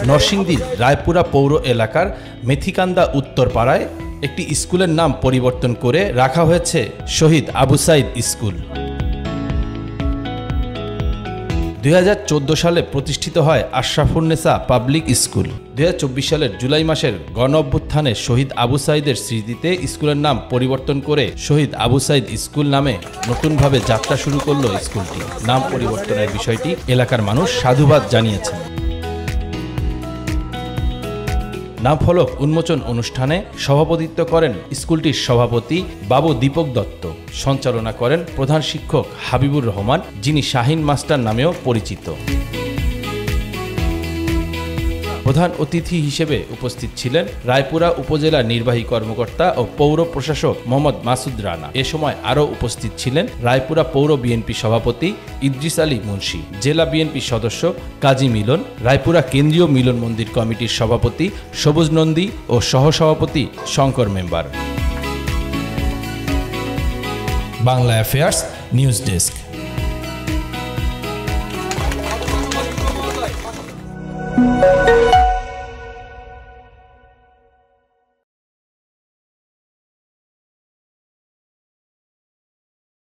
নরসিংদীর রায়পুরা পৌর এলাকার মেথিকান্দা উত্তরপাড়ায় একটি স্কুলের নাম পরিবর্তন করে রাখা হয়েছে শহীদ আবু সাইদ স্কুল। 2014 সালে প্রতিষ্ঠিত হয় আশরাফুন্নেসা পাবলিক স্কুল। 2024 সালের জুলাই মাসের গণ অভ্যুত্থানে শহীদ আবু সাইদের স্মৃতিতে স্কুলের নাম পরিবর্তন করে শহীদ আবু সাইদ স্কুল নামে নতুনভাবে যাত্রা শুরু করল স্কুলটি। নাম পরিবর্তনের বিষয়টি এলাকার মানুষ সাধুবাদ জানিয়েছেন। নামফলক উন্মোচন অনুষ্ঠানে সভাপতিত্ব করেন স্কুলটির সভাপতি বাবু দীপক দত্ত। সঞ্চালনা করেন প্রধান শিক্ষক হাবিবুর রহমান, যিনি শাহিন মাস্টার নামেও পরিচিত। প্রধান অতিথি হিসেবে উপস্থিত ছিলেন রায়পুরা উপজেলা নির্বাহী কর্মকর্তা ও পৌর প্রশাসক মোহাম্মদ মাসুদ রানা। এ সময় আরও উপস্থিত ছিলেন রায়পুরা পৌর বিএনপি সভাপতি ইদ্রিস আলী মুন্সি, জেলা বিএনপি সদস্য কাজী মিলন, রায়পুরা কেন্দ্রীয় মিলন মন্দির কমিটির সভাপতি সবুজ নন্দী ও সহসভাপতি Shankar member. Bangla affairs news desk.